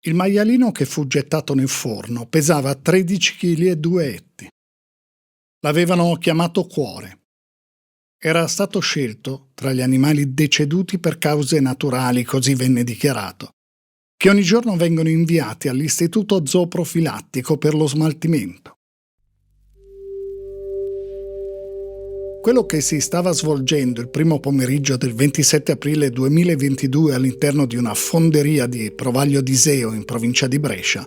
Il maialino che fu gettato nel forno pesava 13 kg e 2 etti. L'avevano chiamato Cuore. Era stato scelto tra gli animali deceduti per cause naturali, così venne dichiarato, che ogni giorno vengono inviati all'istituto zooprofilattico per lo smaltimento. Quello che si stava svolgendo il primo pomeriggio del 27 aprile 2022 all'interno di una fonderia di Provaglio d'Iseo in provincia di Brescia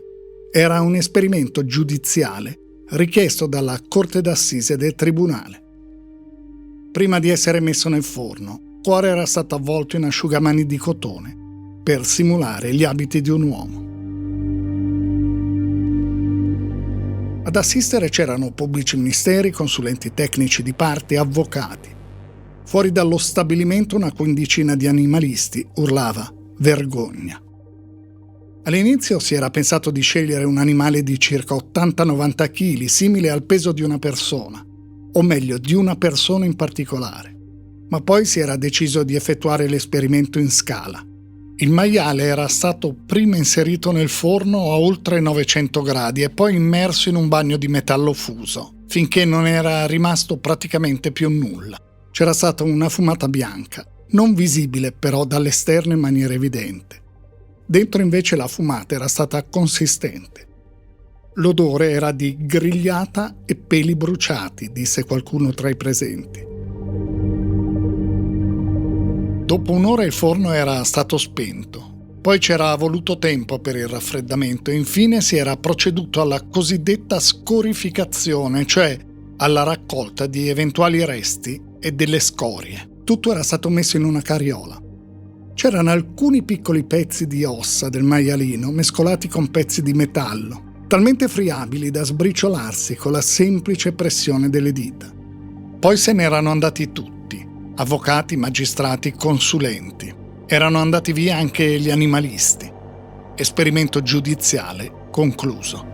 era un esperimento giudiziale richiesto dalla Corte d'Assise del Tribunale. Prima di essere messo nel forno, Cuore era stato avvolto in asciugamani di cotone per simulare gli abiti di un uomo. Ad assistere c'erano pubblici ministeri, consulenti tecnici di parte e avvocati. Fuori dallo stabilimento una quindicina di animalisti urlava «Vergogna!». All'inizio si era pensato di scegliere un animale di circa 80-90 kg, simile al peso di una persona, o meglio di una persona in particolare. Ma poi si era deciso di effettuare l'esperimento in scala. Il maiale era stato prima inserito nel forno a oltre 900 gradi e poi immerso in un bagno di metallo fuso, finché non era rimasto praticamente più nulla. C'era stata una fumata bianca, non visibile però dall'esterno in maniera evidente. Dentro invece la fumata era stata consistente. L'odore era di grigliata e peli bruciati, disse qualcuno tra i presenti. Dopo un'ora il forno era stato spento, poi c'era voluto tempo per il raffreddamento e infine si era proceduto alla cosiddetta scorificazione, cioè alla raccolta di eventuali resti e delle scorie. Tutto era stato messo in una carriola. C'erano alcuni piccoli pezzi di ossa del maialino mescolati con pezzi di metallo, talmente friabili da sbriciolarsi con la semplice pressione delle dita. Poi se ne erano andati tutti. Avvocati, magistrati, consulenti. Erano andati via anche gli animalisti. Esperimento giudiziale concluso.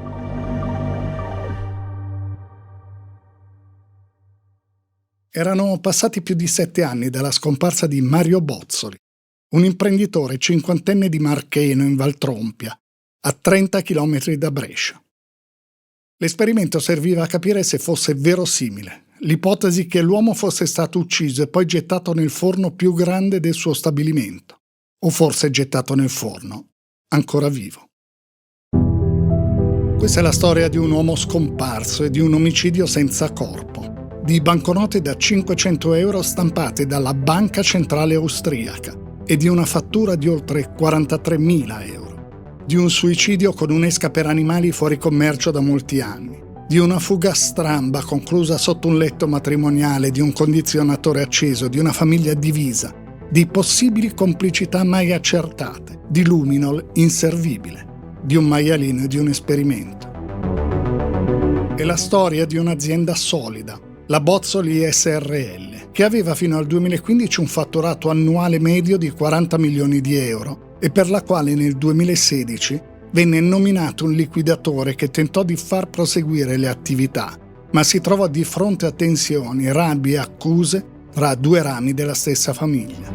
Erano passati più di 7 anni dalla scomparsa di Mario Bozzoli, un imprenditore cinquantenne di Marcheno in Valtrompia, a 30 km da Brescia. L'esperimento serviva a capire se fosse verosimile l'ipotesi che l'uomo fosse stato ucciso e poi gettato nel forno più grande del suo stabilimento, o forse gettato nel forno, ancora vivo. Questa è la storia di un uomo scomparso e di un omicidio senza corpo, di banconote da 500 euro stampate dalla Banca Centrale Austriaca e di una fattura di oltre 43.000 euro, di un suicidio con un'esca per animali fuori commercio da molti anni, di una fuga stramba conclusa sotto un letto matrimoniale, di un condizionatore acceso, di una famiglia divisa, di possibili complicità mai accertate, di luminol inservibile, di un maialino e di un esperimento. È la storia di un'azienda solida, la Bozzoli SRL, che aveva fino al 2015 un fatturato annuale medio di 40 milioni di euro e per la quale nel 2016 venne nominato un liquidatore che tentò di far proseguire le attività, ma si trovò di fronte a tensioni, rabbie e accuse tra due rami della stessa famiglia.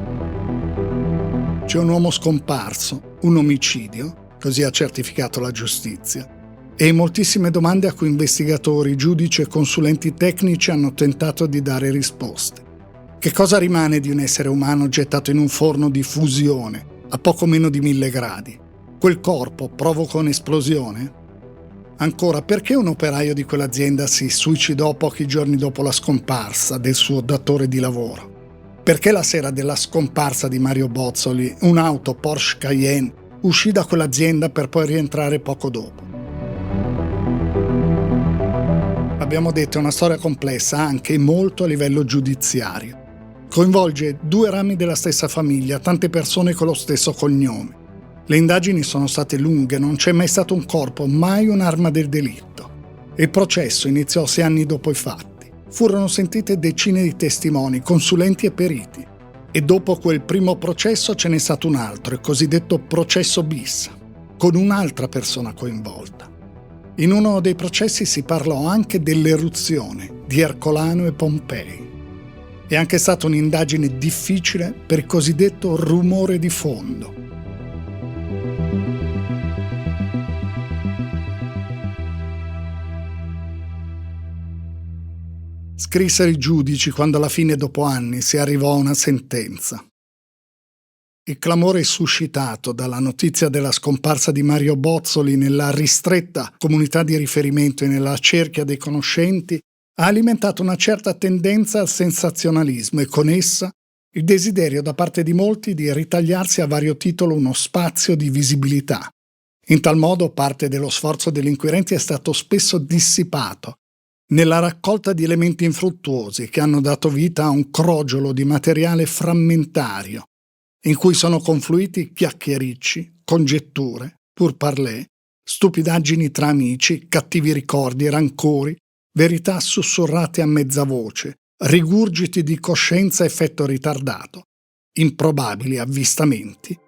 C'è un uomo scomparso, un omicidio, così ha certificato la giustizia, e moltissime domande a cui investigatori, giudici e consulenti tecnici hanno tentato di dare risposte. Che cosa rimane di un essere umano gettato in un forno di fusione a poco meno di 1000 gradi? Quel corpo provoca un'esplosione? Ancora, perché un operaio di quell'azienda si suicidò pochi giorni dopo la scomparsa del suo datore di lavoro? Perché la sera della scomparsa di Mario Bozzoli un'auto Porsche Cayenne uscì da quell'azienda per poi rientrare poco dopo? Abbiamo detto, è una storia complessa anche molto a livello giudiziario. Coinvolge 2 rami della stessa famiglia, tante persone con lo stesso cognome. Le indagini sono state lunghe, non c'è mai stato un corpo, mai un'arma del delitto. Il processo iniziò 6 anni dopo i fatti. Furono sentite decine di testimoni, consulenti e periti. E dopo quel primo processo ce n'è stato un altro, il cosiddetto processo bis, con un'altra persona coinvolta. In uno dei processi si parlò anche dell'eruzione di Ercolano e Pompei. È anche stata un'indagine difficile per il cosiddetto rumore di fondo. scrissero i giudici quando alla fine, dopo anni, si arrivò a una sentenza. Il clamore suscitato dalla notizia della scomparsa di Mario Bozzoli nella ristretta comunità di riferimento e nella cerchia dei conoscenti ha alimentato una certa tendenza al sensazionalismo e con essa il desiderio da parte di molti di ritagliarsi a vario titolo uno spazio di visibilità. In tal modo parte dello sforzo degli inquirenti è stato spesso dissipato nella raccolta di elementi infruttuosi che hanno dato vita a un crogiolo di materiale frammentario, in cui sono confluiti chiacchiericci, congetture, pourparlers, stupidaggini tra amici, cattivi ricordi, rancori, verità sussurrate a mezza voce, rigurgiti di coscienza a effetto ritardato, improbabili avvistamenti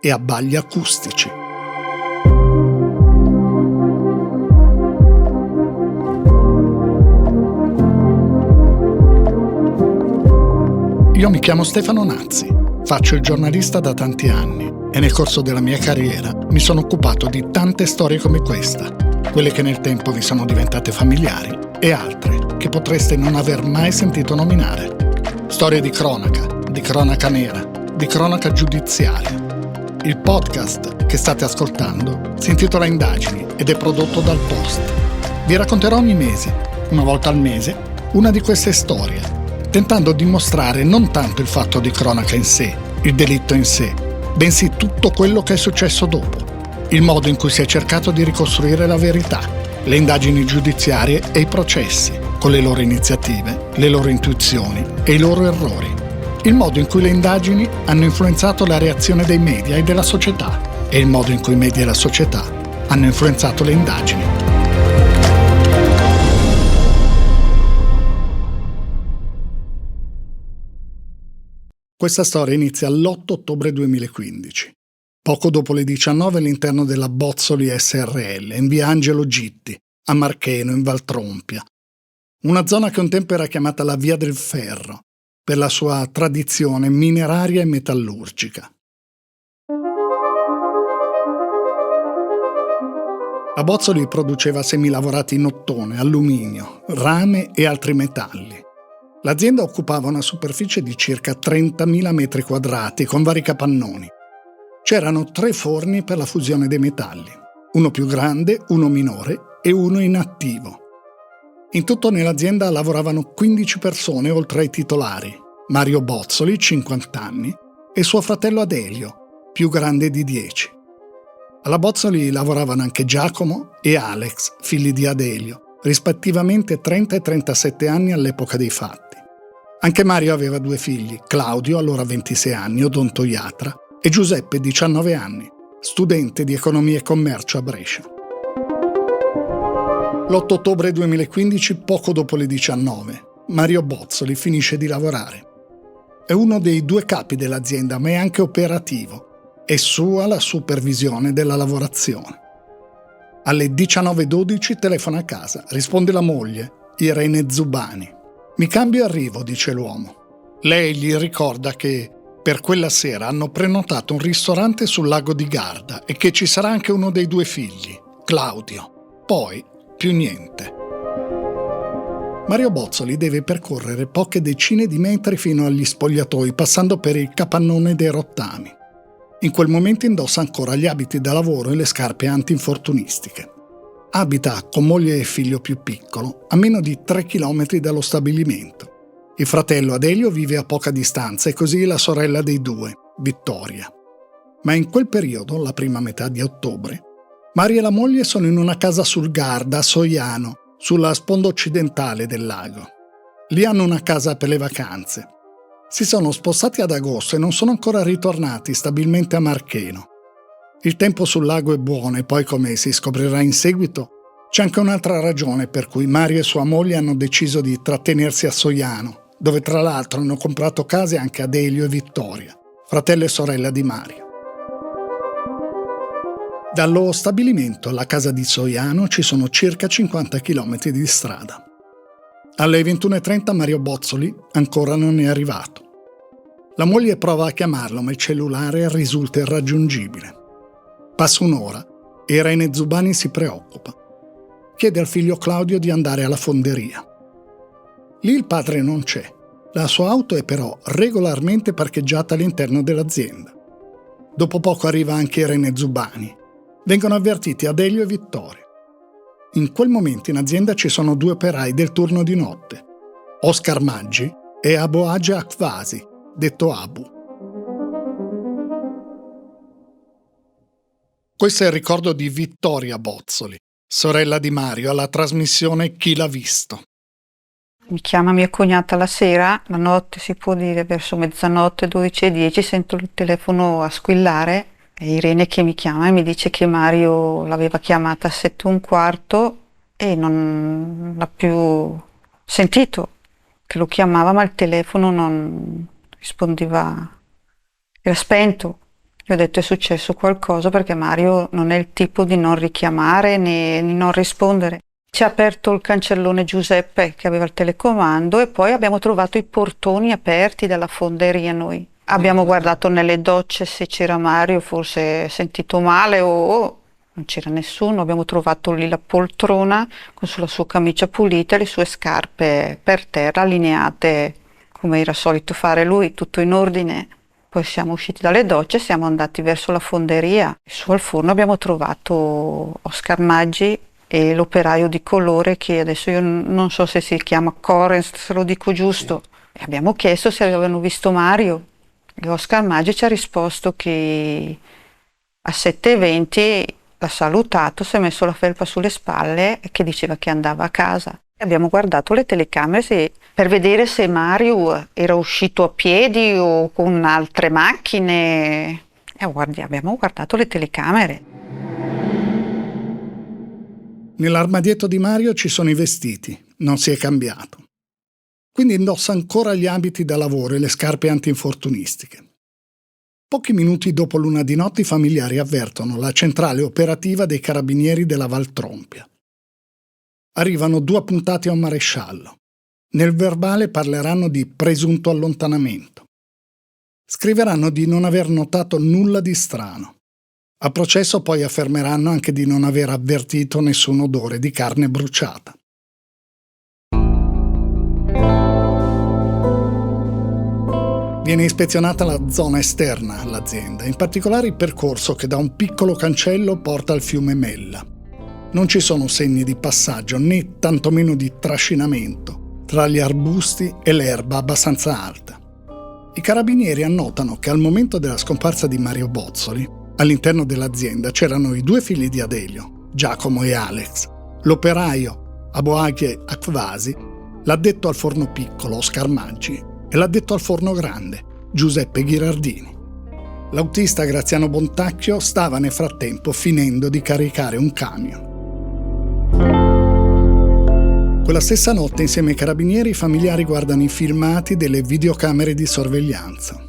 e abbagli acustici. Io mi chiamo Stefano Nazzi, faccio il giornalista da tanti anni e nel corso della mia carriera mi sono occupato di tante storie come questa, quelle che nel tempo vi sono diventate familiari e altre che potreste non aver mai sentito nominare. Storie di cronaca nera, di cronaca giudiziaria. Il podcast che state ascoltando si intitola Indagini ed è prodotto dal Post. Vi racconterò ogni mese, una volta al mese, una di queste storie, tentando di mostrare non tanto il fatto di cronaca in sé, il delitto in sé, bensì tutto quello che è successo dopo, il modo in cui si è cercato di ricostruire la verità, le indagini giudiziarie e i processi, con le loro iniziative, le loro intuizioni e i loro errori, il modo in cui le indagini hanno influenzato la reazione dei media e della società e il modo in cui i media e la società hanno influenzato le indagini. Questa storia inizia l'8 ottobre 2015, poco dopo le 19 all'interno della Bozzoli SRL, in via Angelo Gitti, a Marcheno, in Valtrompia, una zona che un tempo era chiamata la Via del Ferro, per la sua tradizione mineraria e metallurgica. La Bozzoli produceva semilavorati in ottone, alluminio, rame e altri metalli. L'azienda occupava una superficie di circa 30.000 metri quadrati con vari capannoni. C'erano 3 forni per la fusione dei metalli, uno più grande, uno minore e uno inattivo. In tutto nell'azienda lavoravano 15 persone oltre ai titolari, Mario Bozzoli, 50 anni, e suo fratello Adelio, più grande di 10. Alla Bozzoli lavoravano anche Giacomo e Alex, figli di Adelio, rispettivamente 30 e 37 anni all'epoca dei fatti. Anche Mario aveva 2 figli, Claudio, allora 26 anni, odontoiatra, e Giuseppe, 19 anni, studente di economia e commercio a Brescia. L'8 ottobre 2015, poco dopo le 19, Mario Bozzoli finisce di lavorare. È uno dei 2 capi dell'azienda, ma è anche operativo. È sua la supervisione della lavorazione. Alle 19:12 telefona a casa, risponde la moglie, Irene Zubani. «Mi cambio e arrivo», dice l'uomo. Lei gli ricorda che per quella sera hanno prenotato un ristorante sul lago di Garda e che ci sarà anche uno dei 2 figli, Claudio. Poi, più niente. Mario Bozzoli deve percorrere poche decine di metri fino agli spogliatoi, passando per il capannone dei rottami. In quel momento indossa ancora gli abiti da lavoro e le scarpe antinfortunistiche. Abita con moglie e figlio più piccolo, a meno di 3 chilometri dallo stabilimento. Il fratello Adelio vive a poca distanza e così la sorella dei 2, Vittoria. Ma in quel periodo, la prima metà di ottobre, Mario e la moglie sono in una casa sul Garda, a Soiano, sulla sponda occidentale del lago. Lì hanno una casa per le vacanze. Si sono spostati ad agosto e non sono ancora ritornati stabilmente a Marcheno. Il tempo sul lago è buono e poi, come si scoprirà in seguito, c'è anche un'altra ragione per cui Mario e sua moglie hanno deciso di trattenersi a Soiano, dove tra l'altro hanno comprato case anche Adelio e Vittoria, fratello e sorella di Mario. Dallo stabilimento alla casa di Soiano ci sono circa 50 km di strada. Alle 21:30 Mario Bozzoli ancora non è arrivato. La moglie prova a chiamarlo, ma il cellulare risulta irraggiungibile. Passa un'ora e Irene Zubani si preoccupa. Chiede al figlio Claudio di andare alla fonderia. Lì il padre non c'è. La sua auto è però regolarmente parcheggiata all'interno dell'azienda. Dopo poco arriva anche Irene Zubani. Vengono avvertiti Adelio e Vittorio. In quel momento in azienda ci sono 2 operai del turno di notte, Oscar Maggi e Aboage Akvasi, detto Abu. Questo è il ricordo di Vittoria Bozzoli, sorella di Mario, alla trasmissione Chi l'ha visto. Mi chiama mia cognata la sera, la notte si può dire, verso mezzanotte, 12:10, sento il telefono a squillare. È Irene che mi chiama e mi dice che Mario l'aveva chiamata a 7:15 e non l'ha più sentito, che lo chiamava ma il telefono non rispondeva, era spento. Gli ho detto è successo qualcosa perché Mario non è il tipo di non richiamare né di non rispondere. Ci ha aperto il cancellone Giuseppe che aveva il telecomando e poi abbiamo trovato i portoni aperti dalla fonderia noi. Abbiamo guardato nelle docce se c'era Mario, forse sentito male o non c'era nessuno. Abbiamo trovato lì la poltrona con sulla sua camicia pulita e le sue scarpe per terra allineate come era solito fare lui, tutto in ordine. Poi siamo usciti dalle docce e siamo andati verso la fonderia. Su al forno abbiamo trovato Oscar Maggi e l'operaio di colore che adesso io non so se si chiama Corens, se lo dico giusto. E abbiamo chiesto se avevano visto Mario. E Oscar Maggi ci ha risposto che a 7:20 l'ha salutato, si è messo la felpa sulle spalle e che diceva che andava a casa. Abbiamo guardato le telecamere per vedere se Mario era uscito a piedi o con altre macchine. Abbiamo guardato le telecamere. Nell'armadietto di Mario ci sono i vestiti, non si è cambiato. Quindi indossa ancora gli abiti da lavoro e le scarpe antinfortunistiche. Pochi minuti dopo l'una di notte i familiari avvertono la centrale operativa dei carabinieri della Valtrompia. Arrivano 2 appuntati a un maresciallo. Nel verbale parleranno di presunto allontanamento. Scriveranno di non aver notato nulla di strano. A processo poi affermeranno anche di non aver avvertito nessun odore di carne bruciata. Viene ispezionata la zona esterna all'azienda, in particolare il percorso che da un piccolo cancello porta al fiume Mella. Non ci sono segni di passaggio né tantomeno di trascinamento tra gli arbusti e l'erba abbastanza alta. I carabinieri annotano che al momento della scomparsa di Mario Bozzoli, all'interno dell'azienda c'erano i 2 figli di Adelio, Giacomo e Alex, l'operaio Aboaghe Akvasi, l'addetto al forno piccolo Oscar Maggi e l'addetto al forno grande Giuseppe Ghirardini. L'autista Graziano Bontacchio stava nel frattempo finendo di caricare un camion. Quella stessa notte, insieme ai carabinieri, i familiari guardano i filmati delle videocamere di sorveglianza.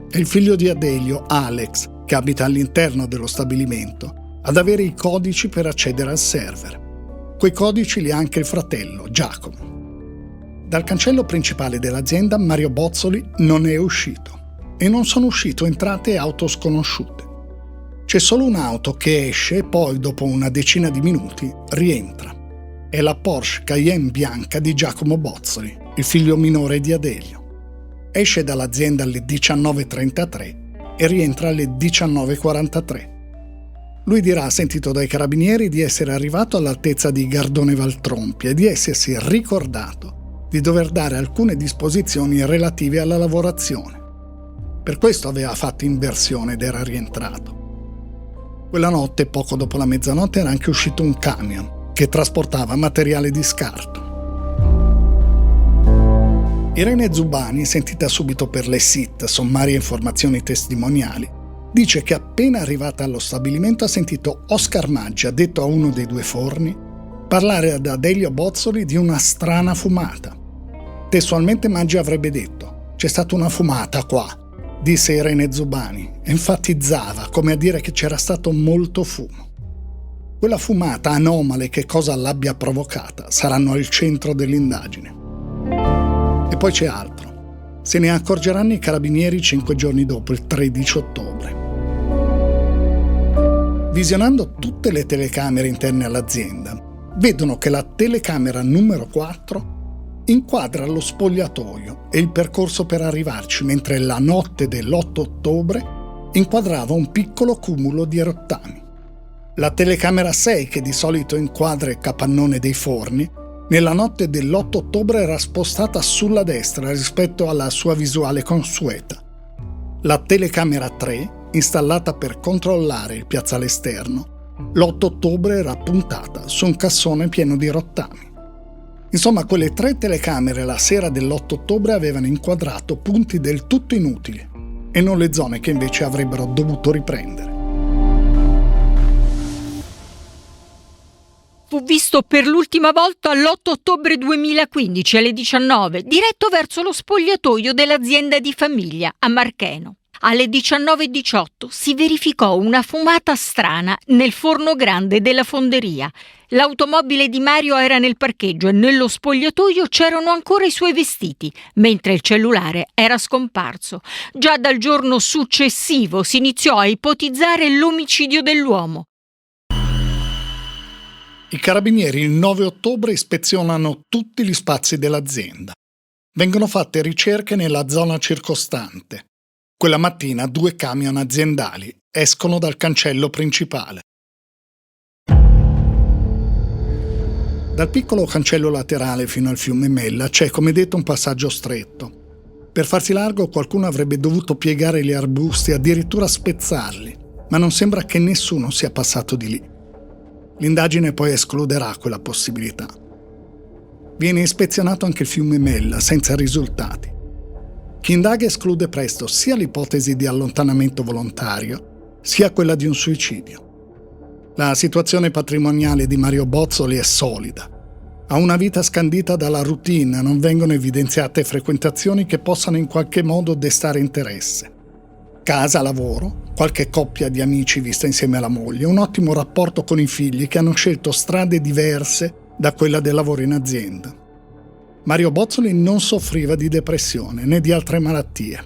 È il figlio di Adelio, Alex, che abita all'interno dello stabilimento, ad avere i codici per accedere al server. Quei codici li ha anche il fratello, Giacomo. Dal cancello principale dell'azienda Mario Bozzoli non è uscito e non sono uscite o entrate auto sconosciute. C'è solo un'auto che esce e poi, dopo una decina di minuti, rientra. È la Porsche Cayenne bianca di Giacomo Bozzoli, il figlio minore di Adelio. Esce dall'azienda alle 19:33 e rientra alle 19:43. Lui dirà, sentito dai carabinieri, di essere arrivato all'altezza di Gardone Valtrompia e di essersi ricordato di dover dare alcune disposizioni relative alla lavorazione. Per questo aveva fatto inversione ed era rientrato. Quella notte, poco dopo la mezzanotte, era anche uscito un camion che trasportava materiale di scarto. Irene Zubani, sentita subito per le SIT, sommarie informazioni testimoniali, dice che appena arrivata allo stabilimento ha sentito Oscar Maggi, addetto a uno dei 2 forni, parlare ad Adelio Bozzoli di una strana fumata. Testualmente Maggi avrebbe detto: «C'è stata una fumata qua», disse Irene Zubani, e enfatizzava, come a dire che c'era stato molto fumo. Quella fumata anomala e che cosa l'abbia provocata saranno al centro dell'indagine. E poi c'è altro. Se ne accorgeranno i carabinieri 5 giorni dopo, il 13 ottobre. Visionando tutte le telecamere interne all'azienda, vedono che la telecamera numero 4 inquadra lo spogliatoio e il percorso per arrivarci, mentre la notte dell'8 ottobre inquadrava un piccolo cumulo di rottami. La telecamera 6, che di solito inquadra il capannone dei forni, nella notte dell'8 ottobre era spostata sulla destra rispetto alla sua visuale consueta. La telecamera 3, installata per controllare il piazzale esterno, l'8 ottobre era puntata su un cassone pieno di rottami. Insomma, quelle 3 telecamere la sera dell'8 ottobre avevano inquadrato punti del tutto inutili e non le zone che invece avrebbero dovuto riprendere. Fu visto per l'ultima volta l'8 ottobre 2015 alle 19, diretto verso lo spogliatoio dell'azienda di famiglia a Marcheno. Alle 19:18 si verificò una fumata strana nel forno grande della fonderia. L'automobile di Mario era nel parcheggio e nello spogliatoio c'erano ancora i suoi vestiti, mentre il cellulare era scomparso. Già dal giorno successivo si iniziò a ipotizzare l'omicidio dell'uomo. I carabinieri il 9 ottobre ispezionano tutti gli spazi dell'azienda. Vengono fatte ricerche nella zona circostante. Quella mattina 2 camion aziendali escono dal cancello principale. Dal piccolo cancello laterale fino al fiume Mella c'è, come detto, un passaggio stretto. Per farsi largo qualcuno avrebbe dovuto piegare gli arbusti, addirittura spezzarli, ma non sembra che nessuno sia passato di lì. L'indagine poi escluderà quella possibilità. Viene ispezionato anche il fiume Mella, senza risultati. Chi indaga esclude presto sia l'ipotesi di allontanamento volontario, sia quella di un suicidio. La situazione patrimoniale di Mario Bozzoli è solida. Ha una vita scandita dalla routine, non vengono evidenziate frequentazioni che possano in qualche modo destare interesse. Casa, lavoro, qualche coppia di amici vista insieme alla moglie, un ottimo rapporto con i figli che hanno scelto strade diverse da quella del lavoro in azienda. Mario Bozzoli non soffriva di depressione né di altre malattie.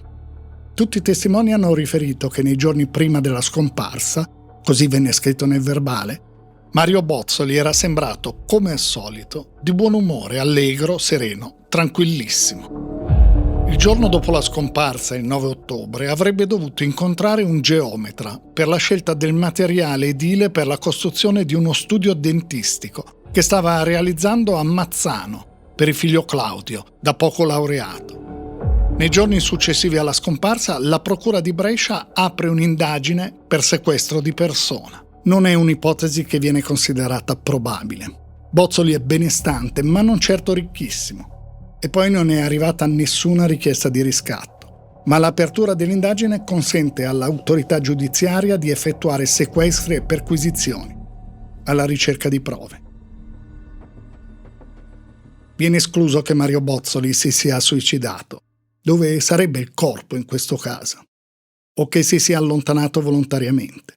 Tutti i testimoni hanno riferito che nei giorni prima della scomparsa, così venne scritto nel verbale, Mario Bozzoli era sembrato, come al solito, di buon umore, allegro, sereno, tranquillissimo. Il giorno dopo la scomparsa, il 9 ottobre, avrebbe dovuto incontrare un geometra per la scelta del materiale edile per la costruzione di uno studio dentistico che stava realizzando a Mazzano per il figlio Claudio, da poco laureato. Nei giorni successivi alla scomparsa, la Procura di Brescia apre un'indagine per sequestro di persona. Non è un'ipotesi che viene considerata probabile. Bozzoli è benestante, ma non certo ricchissimo. E poi non è arrivata nessuna richiesta di riscatto. Ma l'apertura dell'indagine consente all'autorità giudiziaria di effettuare sequestri e perquisizioni, alla ricerca di prove. Viene escluso che Mario Bozzoli si sia suicidato. Dove sarebbe il corpo in questo caso? O che si sia allontanato volontariamente?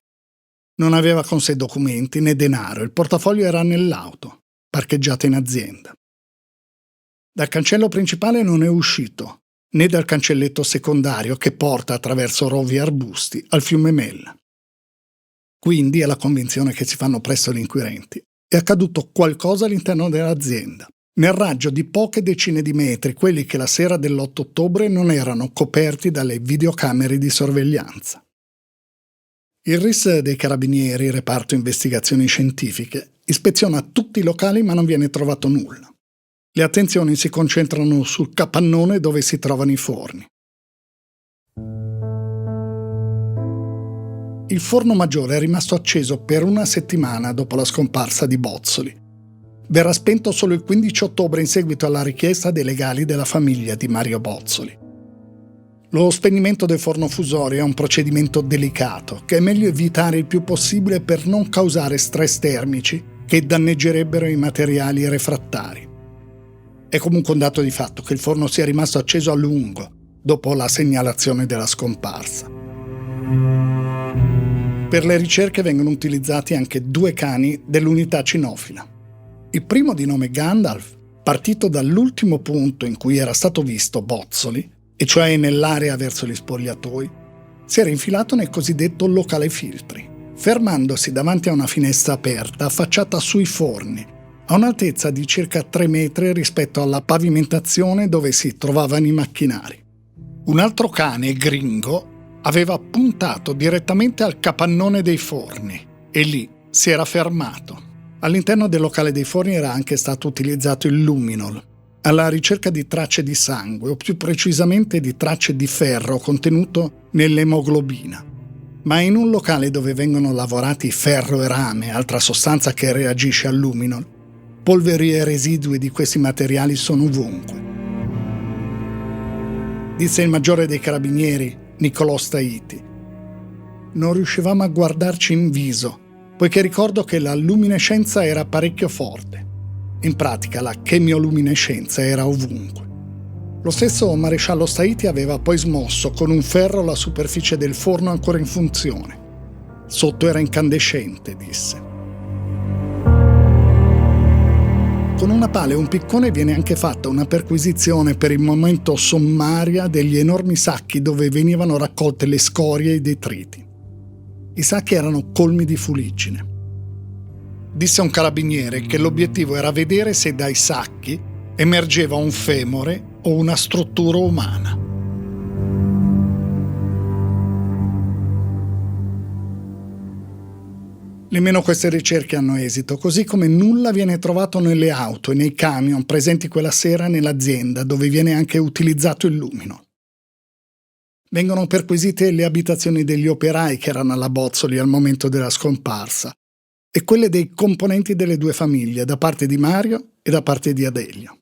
Non aveva con sé documenti né denaro, il portafoglio era nell'auto, parcheggiata in azienda. Dal cancello principale non è uscito, né dal cancelletto secondario che porta attraverso rovi e arbusti al fiume Mella. Quindi è la convinzione che si fanno presto gli inquirenti. È accaduto qualcosa all'interno dell'azienda. Nel raggio di poche decine di metri, quelli che la sera dell'8 ottobre non erano coperti dalle videocamere di sorveglianza. Il RIS dei Carabinieri, reparto investigazioni scientifiche, ispeziona tutti i locali ma non viene trovato nulla. Le attenzioni si concentrano sul capannone dove si trovano i forni. Il forno maggiore è rimasto acceso per una settimana dopo la scomparsa di Bozzoli. Verrà spento solo il 15 ottobre in seguito alla richiesta dei legali della famiglia di Mario Bozzoli. Lo spegnimento del forno fusorio è un procedimento delicato che è meglio evitare il più possibile per non causare stress termici che danneggerebbero i materiali refrattari. È comunque un dato di fatto che il forno sia rimasto acceso a lungo dopo la segnalazione della scomparsa. Per le ricerche vengono utilizzati anche 2 cani dell'unità cinofila. Il primo, di nome Gandalf, partito dall'ultimo punto in cui era stato visto Bozzoli, e cioè nell'area verso gli spogliatoi, si era infilato nel cosiddetto locale filtri, fermandosi davanti a una finestra aperta affacciata sui forni, a un'altezza di circa 3 metri rispetto alla pavimentazione dove si trovavano i macchinari. Un altro cane, Gringo, aveva puntato direttamente al capannone dei forni e lì si era fermato. All'interno del locale dei forni era anche stato utilizzato il luminol, alla ricerca di tracce di sangue, o più precisamente di tracce di ferro contenuto nell'emoglobina. Ma in un locale dove vengono lavorati ferro e rame, altra sostanza che reagisce al luminol, polveri e residui di questi materiali sono ovunque. Disse il maggiore dei carabinieri, Niccolò Staiti. Non riuscivamo a guardarci in viso, poiché ricordo che la luminescenza era parecchio forte. In pratica la chemioluminescenza era ovunque. Lo stesso maresciallo Staiti aveva poi smosso con un ferro la superficie del forno ancora in funzione. Sotto era incandescente, disse. Con una pala e un piccone viene anche fatta una perquisizione per il momento sommaria degli enormi sacchi dove venivano raccolte le scorie e i detriti. I sacchi erano colmi di fuliggine. Disse un carabiniere che l'obiettivo era vedere se dai sacchi emergeva un femore o una struttura umana. Nemmeno queste ricerche hanno esito, così come nulla viene trovato nelle auto e nei camion presenti quella sera nell'azienda dove viene anche utilizzato il lumino. Vengono perquisite le abitazioni degli operai che erano alla Bozzoli al momento della scomparsa e quelle dei componenti delle due famiglie, da parte di Mario e da parte di Adelio.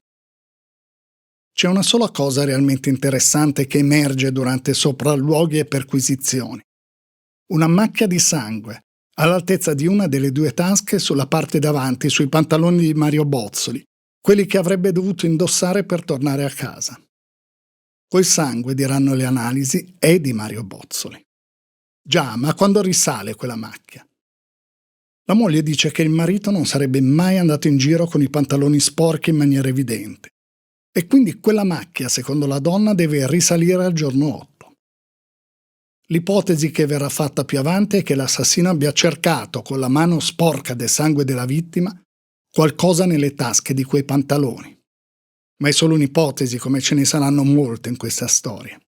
C'è una sola cosa realmente interessante che emerge durante sopralluoghi e perquisizioni. Una macchia di sangue all'altezza di una delle due tasche sulla parte davanti, sui pantaloni di Mario Bozzoli, quelli che avrebbe dovuto indossare per tornare a casa. Quel sangue, diranno le analisi, è di Mario Bozzoli. Già, ma quando risale quella macchia? La moglie dice che il marito non sarebbe mai andato in giro con i pantaloni sporchi in maniera evidente. E quindi quella macchia, secondo la donna, deve risalire al giorno 8. L'ipotesi che verrà fatta più avanti è che l'assassino abbia cercato, con la mano sporca del sangue della vittima, qualcosa nelle tasche di quei pantaloni. Ma è solo un'ipotesi, come ce ne saranno molte in questa storia.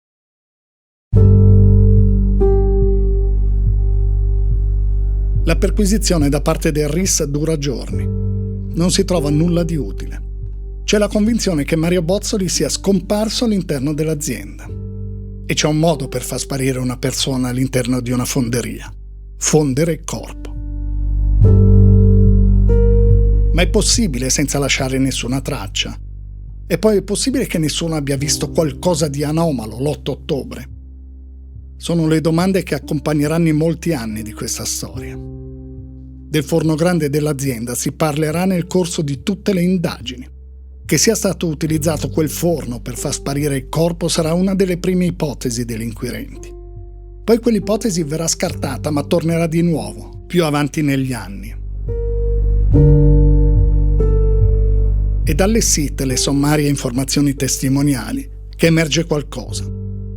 La perquisizione da parte del RIS dura giorni. Non si trova nulla di utile. C'è la convinzione che Mario Bozzoli sia scomparso all'interno dell'azienda. E c'è un modo per far sparire una persona all'interno di una fonderia: fondere il corpo. Ma è possibile senza lasciare nessuna traccia? E poi è possibile che nessuno abbia visto qualcosa di anomalo l'8 ottobre? Sono le domande che accompagneranno i molti anni di questa storia. Del forno grande dell'azienda si parlerà nel corso di tutte le indagini. Che sia stato utilizzato quel forno per far sparire il corpo sarà una delle prime ipotesi degli inquirenti. Poi quell'ipotesi verrà scartata, ma tornerà di nuovo, più avanti negli anni. E dalle site, le sommarie informazioni testimoniali, che emerge qualcosa.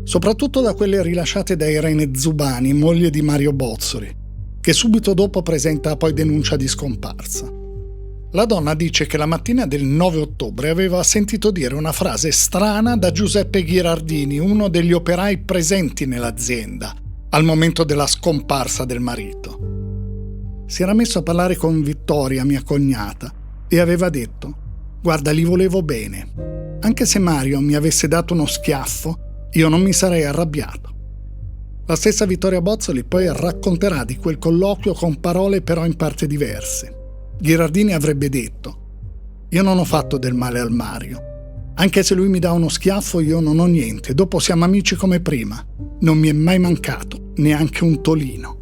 Soprattutto da quelle rilasciate da Irene Zubani, moglie di Mario Bozzoli, che subito dopo presenta poi denuncia di scomparsa. La donna dice che la mattina del 9 ottobre aveva sentito dire una frase strana da Giuseppe Ghirardini, uno degli operai presenti nell'azienda, al momento della scomparsa del marito. Si era messo a parlare con Vittoria, mia cognata, e aveva detto: «Guarda, li volevo bene. Anche se Mario mi avesse dato uno schiaffo, io non mi sarei arrabbiato». La stessa Vittoria Bozzoli poi racconterà di quel colloquio con parole però in parte diverse. Ghirardini avrebbe detto: «Io non ho fatto del male al Mario. Anche se lui mi dà uno schiaffo io non ho niente, dopo siamo amici come prima. Non mi è mai mancato neanche un tolino».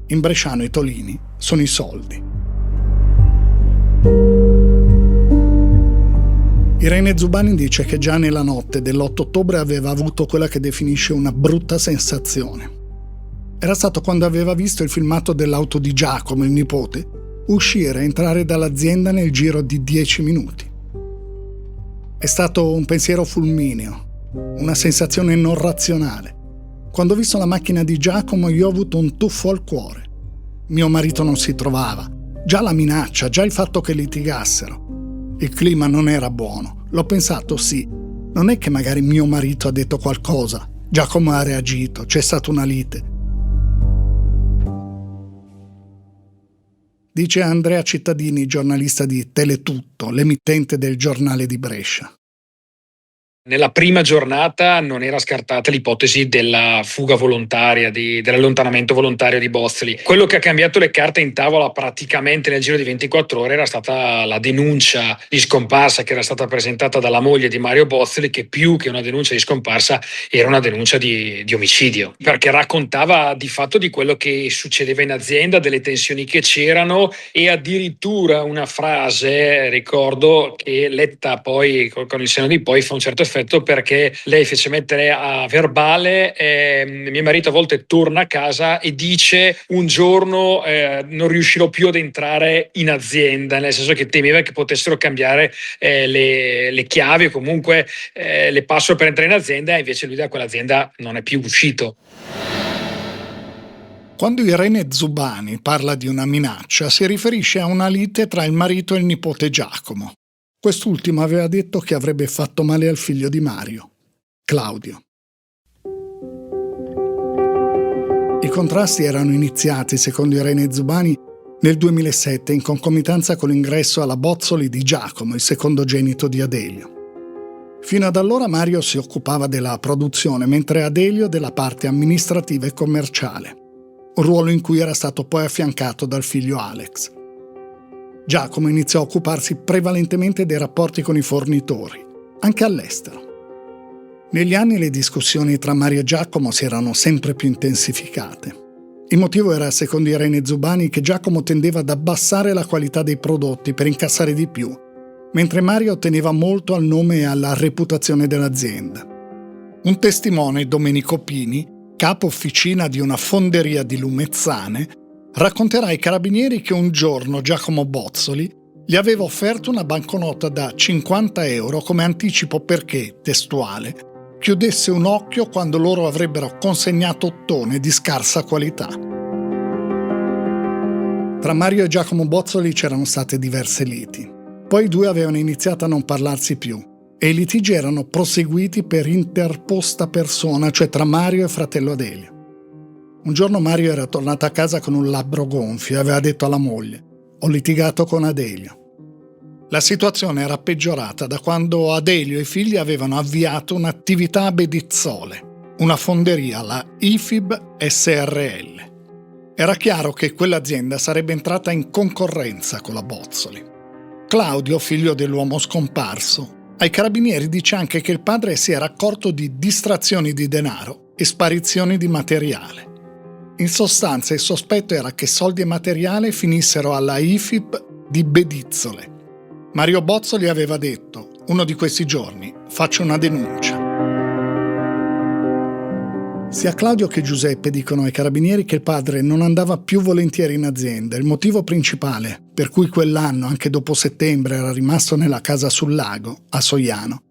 In bresciano i tolini sono i soldi. Irene Zubani dice che già nella notte dell'8 ottobre aveva avuto quella che definisce una brutta sensazione. Era stato quando aveva visto il filmato dell'auto di Giacomo, il nipote, uscire e entrare dall'azienda nel giro di 10 minuti. È stato un pensiero fulmineo, una sensazione non razionale. Quando ho visto la macchina di Giacomo io ho avuto un tuffo al cuore. Mio marito non si trovava, Già la minaccia, già il fatto che litigassero. Il clima non era buono. L'ho pensato, sì. Non è che magari mio marito ha detto qualcosa. Giacomo ha reagito, c'è stata una lite. Dice Andrea Cittadini, giornalista di Teletutto, l'emittente del Giornale di Brescia. Nella prima giornata non era scartata l'ipotesi della fuga volontaria, dell'allontanamento volontario di Bozzoli. Quello che ha cambiato le carte in tavola praticamente nel giro di 24 ore era stata la denuncia di scomparsa che era stata presentata dalla moglie di Mario Bozzoli, che più che una denuncia di scomparsa era una denuncia di omicidio, perché raccontava di fatto di quello che succedeva in azienda, delle tensioni che c'erano, e addirittura una frase, ricordo, che letta poi con il senno di poi fa un certo effetto, perché lei fece mettere a verbale mio marito a volte torna a casa e dice un giorno non riuscirò più ad entrare in azienda, nel senso che temeva che potessero cambiare le chiavi o comunque le password per entrare in azienda, e invece lui da quell'azienda non è più uscito. Quando Irene Zubani parla di una minaccia, si riferisce a una lite tra il marito e il nipote Giacomo. Quest'ultimo aveva detto che avrebbe fatto male al figlio di Mario, Claudio. I contrasti erano iniziati, secondo Irene Zubani, nel 2007 in concomitanza con l'ingresso alla Bozzoli di Giacomo, il secondogenito di Adelio. Fino ad allora Mario si occupava della produzione, mentre Adelio della parte amministrativa e commerciale, un ruolo in cui era stato poi affiancato dal figlio Alex. Giacomo iniziò a occuparsi prevalentemente dei rapporti con i fornitori, anche all'estero. Negli anni le discussioni tra Mario e Giacomo si erano sempre più intensificate. Il motivo era, secondo Irene Zubani, che Giacomo tendeva ad abbassare la qualità dei prodotti per incassare di più, mentre Mario teneva molto al nome e alla reputazione dell'azienda. Un testimone, Domenico Pini, capo officina di una fonderia di Lumezzane, racconterà ai carabinieri che un giorno Giacomo Bozzoli gli aveva offerto una banconota da 50 euro come anticipo perché, testuale, chiudesse un occhio quando loro avrebbero consegnato ottone di scarsa qualità. Tra Mario e Giacomo Bozzoli c'erano state diverse liti. Poi i due avevano iniziato a non parlarsi più e i litigi erano proseguiti per interposta persona, cioè tra Mario e fratello Adelio. Un giorno Mario era tornato a casa con un labbro gonfio e aveva detto alla moglie: «Ho litigato con Adelio». La situazione era peggiorata da quando Adelio e i figli avevano avviato un'attività a Bedizzole, una fonderia, la IFIB SRL. Era chiaro che quell'azienda sarebbe entrata in concorrenza con la Bozzoli. Claudio, figlio dell'uomo scomparso, ai carabinieri dice anche che il padre si era accorto di distrazioni di denaro e sparizioni di materiale. In sostanza il sospetto era che soldi e materiale finissero alla IFIB di Bedizzole. Mario Bozzoli aveva detto, uno di questi giorni, faccio una denuncia. Sia Claudio che Giuseppe dicono ai carabinieri che il padre non andava più volentieri in azienda. Il motivo principale per cui quell'anno, anche dopo settembre, era rimasto nella casa sul lago, a Soiano,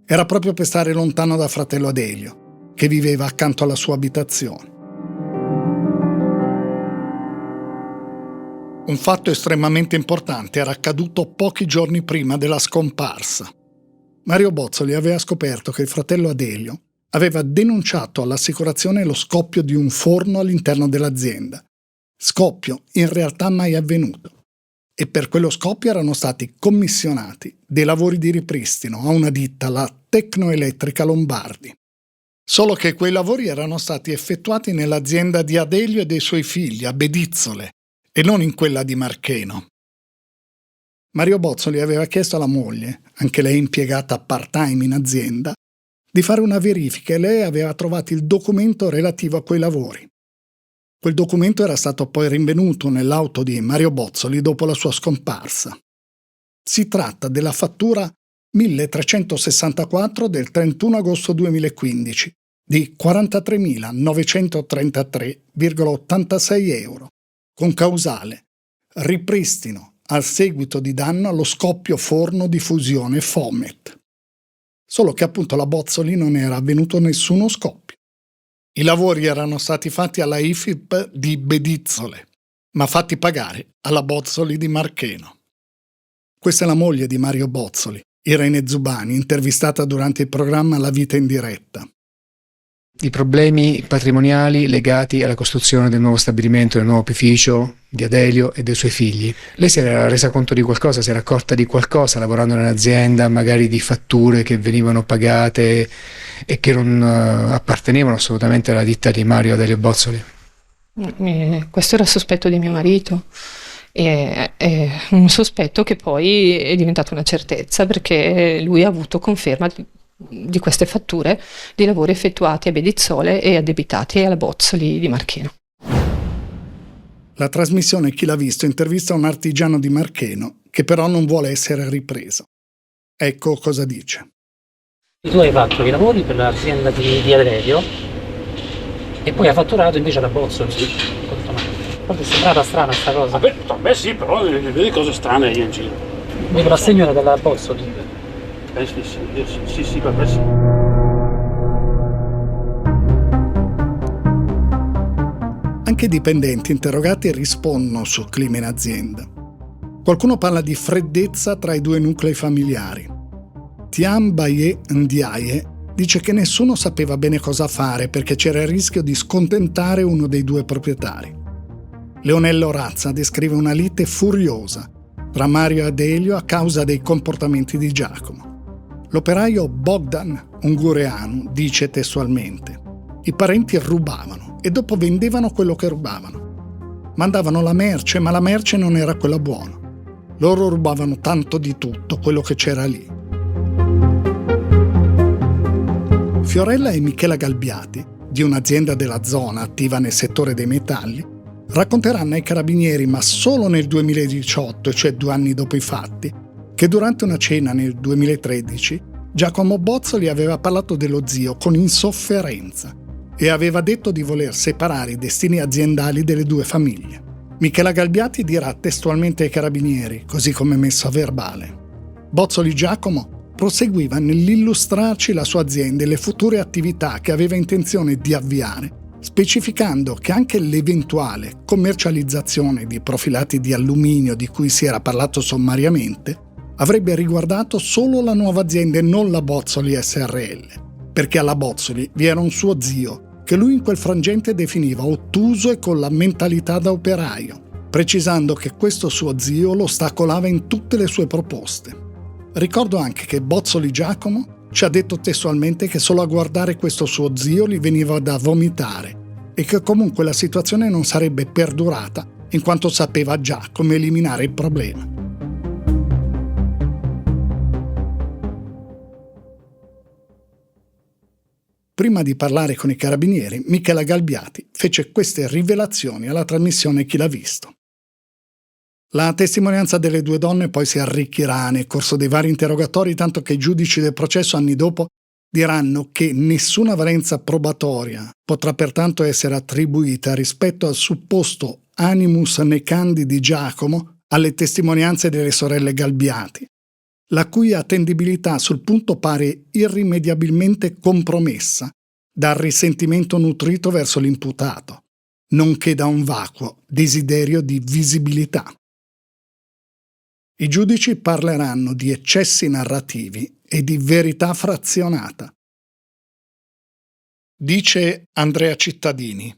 era proprio per stare lontano da fratello Adelio, che viveva accanto alla sua abitazione. Un fatto estremamente importante era accaduto pochi giorni prima della scomparsa. Mario Bozzoli aveva scoperto che il fratello Adelio aveva denunciato all'assicurazione lo scoppio di un forno all'interno dell'azienda. Scoppio in realtà mai avvenuto. E per quello scoppio erano stati commissionati dei lavori di ripristino a una ditta, la Tecnoelettrica Lombardi. Solo che quei lavori erano stati effettuati nell'azienda di Adelio e dei suoi figli, a Bedizzole, e non in quella di Marcheno. Mario Bozzoli aveva chiesto alla moglie, anche lei impiegata part-time in azienda, di fare una verifica e lei aveva trovato il documento relativo a quei lavori. Quel documento era stato poi rinvenuto nell'auto di Mario Bozzoli dopo la sua scomparsa. Si tratta della fattura 1364 del 31 agosto 2015 di 43.933,86 euro, con causale ripristino al seguito di danno allo scoppio forno di fusione Fomet. Solo che appunto la Bozzoli non era avvenuto nessuno scoppio. I lavori erano stati fatti alla IFIB di Bedizzole ma fatti pagare alla Bozzoli di Marcheno. Questa è la moglie di Mario Bozzoli, Irene Zubani, intervistata durante il programma La vita in diretta. I problemi patrimoniali legati alla costruzione del nuovo stabilimento, del nuovo opificio di Adelio e dei suoi figli. Lei si era resa conto di qualcosa, si era accorta di qualcosa lavorando nell'azienda, magari di fatture che venivano pagate e che non appartenevano assolutamente alla ditta di Mario Adelio Bozzoli? Questo era il sospetto di mio marito. È un sospetto che poi è diventato una certezza, perché lui ha avuto conferma di queste fatture di lavori effettuati a Bedizzole e addebitati alla Bozzoli di Marcheno. La trasmissione Chi l'ha visto intervista un artigiano di Marcheno che però non vuole essere ripreso. Ecco cosa dice. Tu hai fatto i lavori per l'azienda di Adelio e poi hai fatturato invece alla Bozzoli. Poi ti è sembrata strana sta cosa? Vabbè sì, però vedi cose strane io in giro. Dico, l'assegno era della Bozzoli. Sì, per me sì. Anche i dipendenti interrogati rispondono sul clima in azienda. Qualcuno parla di freddezza tra i due nuclei familiari. Tian Baye Ndiaye dice che nessuno sapeva bene cosa fare perché c'era il rischio di scontentare uno dei due proprietari. Leonello Razza descrive una lite furiosa tra Mario e Adelio a causa dei comportamenti di Giacomo. L'operaio Bogdan Ungureanu dice testualmente: i parenti rubavano e dopo vendevano quello che rubavano. Mandavano la merce, ma la merce non era quella buona. Loro rubavano tanto di tutto quello che c'era lì. Fiorella e Michela Galbiati, di un'azienda della zona attiva nel settore dei metalli, racconteranno ai carabinieri, ma solo nel 2018, cioè 2 anni dopo i fatti, che durante una cena nel 2013 Giacomo Bozzoli aveva parlato dello zio con insofferenza e aveva detto di voler separare i destini aziendali delle due famiglie. Michela Galbiati dirà testualmente ai carabinieri, così come messo a verbale: Bozzoli Giacomo proseguiva nell'illustrarci la sua azienda e le future attività che aveva intenzione di avviare, specificando che anche l'eventuale commercializzazione di profilati di alluminio di cui si era parlato sommariamente avrebbe riguardato solo la nuova azienda e non la Bozzoli SRL, perché alla Bozzoli vi era un suo zio che lui in quel frangente definiva ottuso e con la mentalità da operaio, precisando che questo suo zio lo ostacolava in tutte le sue proposte. Ricordo anche che Bozzoli Giacomo ci ha detto testualmente che solo a guardare questo suo zio gli veniva da vomitare e che comunque la situazione non sarebbe perdurata in quanto sapeva già come eliminare il problema. Prima di parlare con i carabinieri, Michela Galbiati fece queste rivelazioni alla trasmissione Chi l'ha visto. La testimonianza delle due donne poi si arricchirà nel corso dei vari interrogatori, tanto che i giudici del processo anni dopo diranno che nessuna valenza probatoria potrà pertanto essere attribuita rispetto al supposto animus necandi di Giacomo alle testimonianze delle sorelle Galbiati, la cui attendibilità sul punto pare irrimediabilmente compromessa dal risentimento nutrito verso l'imputato, nonché da un vacuo desiderio di visibilità. I giudici parleranno di eccessi narrativi e di verità frazionata. Dice Andrea Cittadini.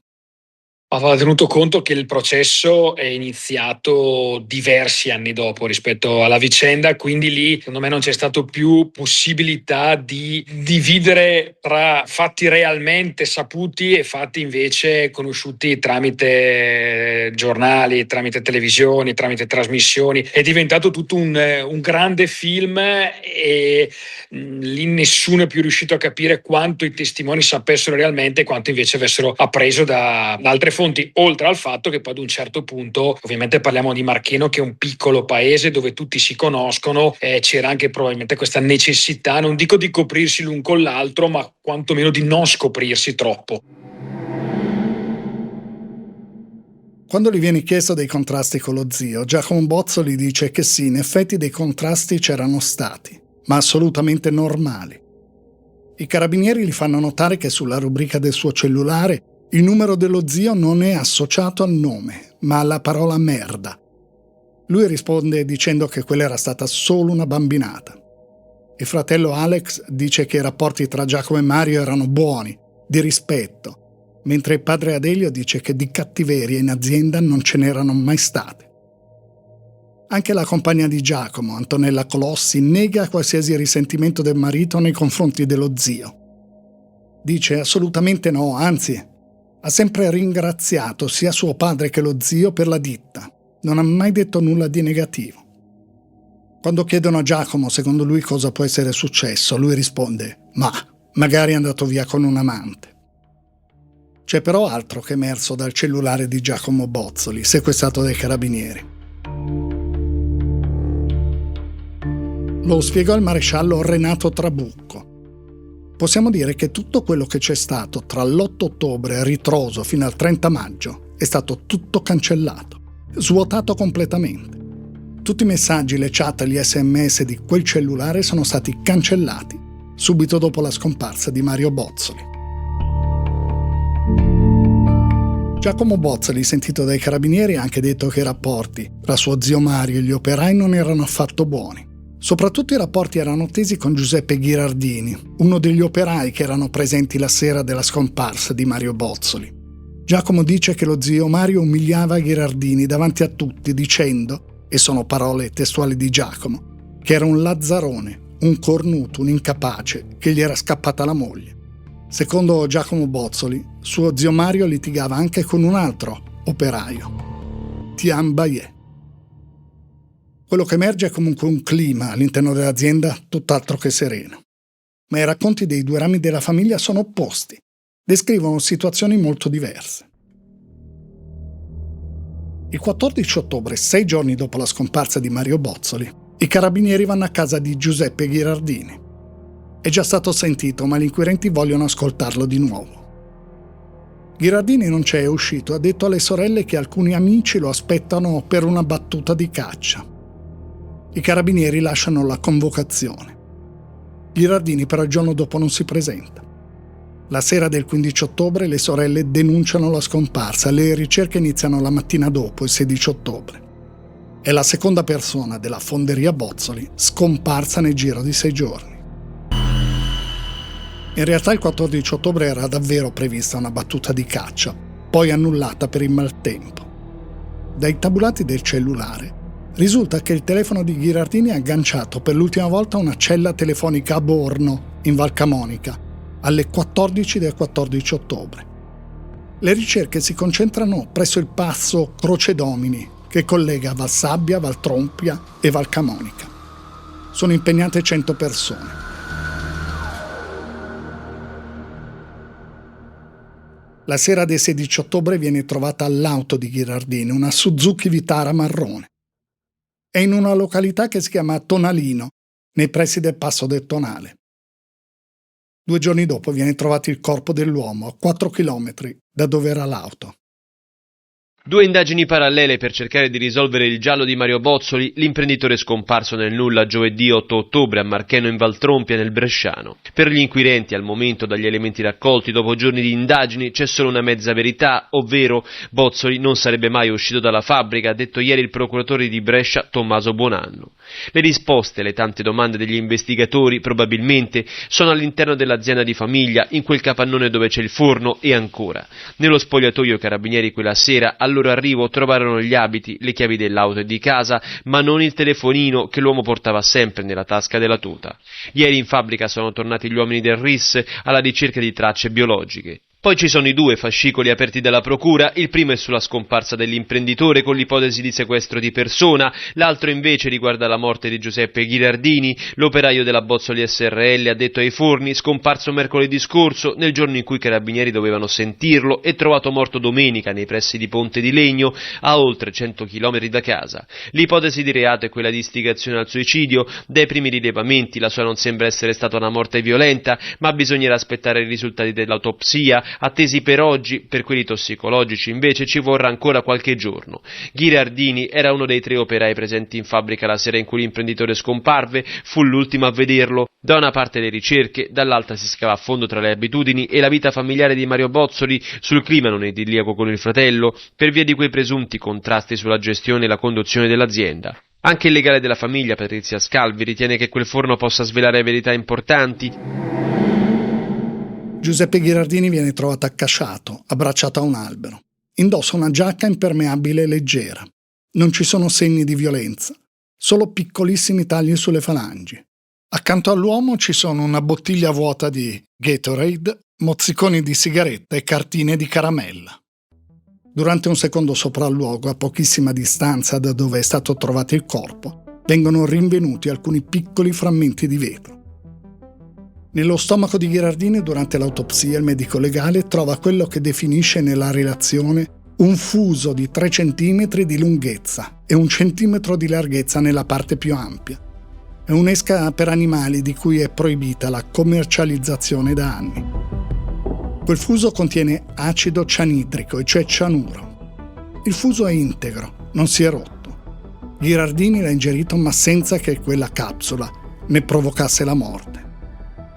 Va tenuto conto che il processo è iniziato diversi anni dopo rispetto alla vicenda, quindi lì secondo me non c'è stato più possibilità di dividere tra fatti realmente saputi e fatti invece conosciuti tramite giornali, tramite televisioni, tramite trasmissioni. È diventato tutto un grande film e lì nessuno è più riuscito a capire quanto i testimoni sapessero realmente e quanto invece avessero appreso da altre fonti, oltre al fatto che poi ad un certo punto, ovviamente parliamo di Marcheno che è un piccolo paese dove tutti si conoscono, c'era anche probabilmente questa necessità, non dico di coprirsi l'un con l'altro, ma quantomeno di non scoprirsi troppo. Quando gli viene chiesto dei contrasti con lo zio, Giacomo Bozzoli dice che sì, in effetti dei contrasti c'erano stati, ma assolutamente normali. I carabinieri gli fanno notare che sulla rubrica del suo cellulare il numero dello zio non è associato al nome, ma alla parola merda. Lui risponde dicendo che quella era stata solo una bambinata. Il fratello Alex dice che i rapporti tra Giacomo e Mario erano buoni, di rispetto, mentre il padre Adelio dice che di cattiveria in azienda non ce n'erano mai state. Anche la compagna di Giacomo, Antonella Colossi, nega qualsiasi risentimento del marito nei confronti dello zio. Dice assolutamente no, anzi, ha sempre ringraziato sia suo padre che lo zio per la ditta. Non ha mai detto nulla di negativo. Quando chiedono a Giacomo secondo lui cosa può essere successo, lui risponde: ma magari è andato via con un amante. C'è però altro che è emerso dal cellulare di Giacomo Bozzoli, sequestrato dai carabinieri. Lo spiegò il maresciallo Renato Trabucco. Possiamo dire che tutto quello che c'è stato tra l'8 ottobre a ritroso fino al 30 maggio è stato tutto cancellato. Svuotato completamente. Tutti i messaggi, le chat e gli sms di quel cellulare sono stati cancellati subito dopo la scomparsa di Mario Bozzoli. Giacomo Bozzoli, sentito dai carabinieri, ha anche detto che i rapporti tra suo zio Mario e gli operai non erano affatto buoni. Soprattutto i rapporti erano tesi con Giuseppe Ghirardini, uno degli operai che erano presenti la sera della scomparsa di Mario Bozzoli. Giacomo dice che lo zio Mario umiliava Ghirardini davanti a tutti dicendo, e sono parole testuali di Giacomo, che era un lazzarone, un cornuto, un incapace, che gli era scappata la moglie. Secondo Giacomo Bozzoli, suo zio Mario litigava anche con un altro operaio, Tian Bayet. Quello che emerge è comunque un clima all'interno dell'azienda tutt'altro che sereno. Ma i racconti dei due rami della famiglia sono opposti. Descrivono situazioni molto diverse. Il 14 ottobre, 6 giorni dopo la scomparsa di Mario Bozzoli, i carabinieri vanno a casa di Giuseppe Ghirardini. È già stato sentito, ma gli inquirenti vogliono ascoltarlo di nuovo. Ghirardini non c'è, è uscito, ha detto alle sorelle che alcuni amici lo aspettano per una battuta di caccia. I carabinieri lasciano la convocazione. Ghirardini però il giorno dopo non si presenta. La sera del 15 ottobre le sorelle denunciano la scomparsa. Le ricerche iniziano la mattina dopo, il 16 ottobre. È la seconda persona della fonderia Bozzoli scomparsa nel giro di 6 giorni. In realtà il 14 ottobre era davvero prevista una battuta di caccia, poi annullata per il maltempo. Dai tabulati del cellulare risulta che il telefono di Ghirardini ha agganciato per l'ultima volta una cella telefonica a Borno, in Val Camonica, alle 14 del 14 ottobre. Le ricerche si concentrano presso il passo Croce Domini, che collega Valsabbia, Valtrompia e Val Camonica. Sono impegnate 100 persone. La sera del 16 ottobre viene trovata l'auto di Ghirardini, una Suzuki Vitara marrone. È in una località che si chiama Tonalino, nei pressi del passo del Tonale. 2 giorni dopo viene trovato il corpo dell'uomo a 4 chilometri da dove era l'auto. 2 indagini parallele per cercare di risolvere il giallo di Mario Bozzoli, l'imprenditore scomparso nel nulla giovedì 8 ottobre a Marcheno in Valtrompia nel Bresciano. Per gli inquirenti, al momento, dagli elementi raccolti dopo giorni di indagini, c'è solo una mezza verità, ovvero Bozzoli non sarebbe mai uscito dalla fabbrica, ha detto ieri il procuratore di Brescia Tommaso Buonanno. Le risposte alle tante domande degli investigatori, probabilmente, sono all'interno dell'azienda di famiglia, in quel capannone dove c'è il forno e ancora. Nello spogliatoio carabinieri quella sera, al loro arrivo trovarono gli abiti, le chiavi dell'auto e di casa, ma non il telefonino che l'uomo portava sempre nella tasca della tuta. Ieri in fabbrica sono tornati gli uomini del RIS alla ricerca di tracce biologiche. Poi ci sono i 2 fascicoli aperti dalla procura, il primo è sulla scomparsa dell'imprenditore con l'ipotesi di sequestro di persona, l'altro invece riguarda la morte di Giuseppe Ghirardini, l'operaio della Bozzoli SRL addetto ai forni, scomparso mercoledì scorso, nel giorno in cui i carabinieri dovevano sentirlo, e trovato morto domenica nei pressi di Ponte di Legno, a oltre 100 km da casa. L'ipotesi di reato è quella di istigazione al suicidio, dai primi rilevamenti la sua non sembra essere stata una morte violenta, ma bisognerà aspettare i risultati dell'autopsia, attesi per oggi. Per quelli tossicologici invece ci vorrà ancora qualche giorno. Ghirardini era uno dei 3 operai presenti in fabbrica la sera in cui l'imprenditore scomparve, fu l'ultimo a vederlo. Da una parte le ricerche, dall'altra si scava a fondo tra le abitudini e la vita familiare di Mario Bozzoli, sul clima non idilliaco con il fratello, per via di quei presunti contrasti sulla gestione e la conduzione dell'azienda. Anche il legale della famiglia, Patrizia Scalvi, ritiene che quel forno possa svelare verità importanti. Giuseppe Ghirardini viene trovato accasciato, abbracciato a un albero. Indossa una giacca impermeabile e leggera. Non ci sono segni di violenza, solo piccolissimi tagli sulle falangi. Accanto all'uomo ci sono una bottiglia vuota di Gatorade, mozziconi di sigaretta e cartine di caramella. Durante un secondo sopralluogo, a pochissima distanza da dove è stato trovato il corpo, vengono rinvenuti alcuni piccoli frammenti di vetro. Nello stomaco di Ghirardini, durante l'autopsia, il medico legale trova quello che definisce nella relazione un fuso di 3 centimetri di lunghezza e 1 centimetro di larghezza nella parte più ampia. È un'esca per animali di cui è proibita la commercializzazione da anni. Quel fuso contiene acido cianidrico, e cioè cianuro. Il fuso è integro, non si è rotto. Ghirardini l'ha ingerito ma senza che quella capsula ne provocasse la morte.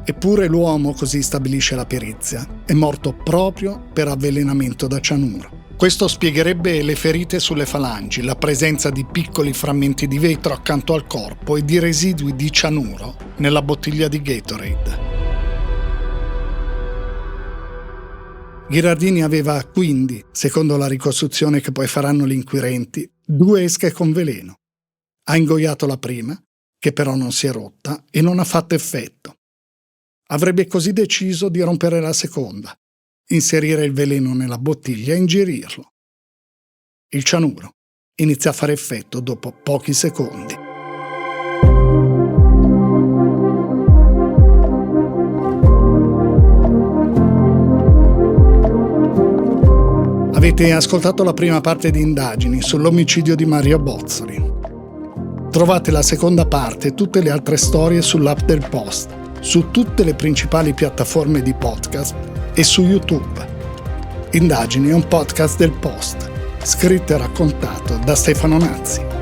Eppure l'uomo, così stabilisce la perizia, è morto proprio per avvelenamento da cianuro. Questo spiegherebbe le ferite sulle falangi, la presenza di piccoli frammenti di vetro accanto al corpo e di residui di cianuro nella bottiglia di Gatorade. Ghirardini aveva quindi, secondo la ricostruzione che poi faranno gli inquirenti, 2 esche con veleno. Ha ingoiato la prima, che però non si è rotta e non ha fatto effetto. Avrebbe così deciso di rompere la seconda, inserire il veleno nella bottiglia e ingerirlo. Il cianuro inizia a fare effetto dopo pochi secondi. Avete ascoltato la prima parte di indagini sull'omicidio di Mario Bozzoli. Trovate la seconda parte e tutte le altre storie sull'app del Post, su tutte le principali piattaforme di podcast e su YouTube. Indagini è un podcast del Post, scritto e raccontato da Stefano Nazzi.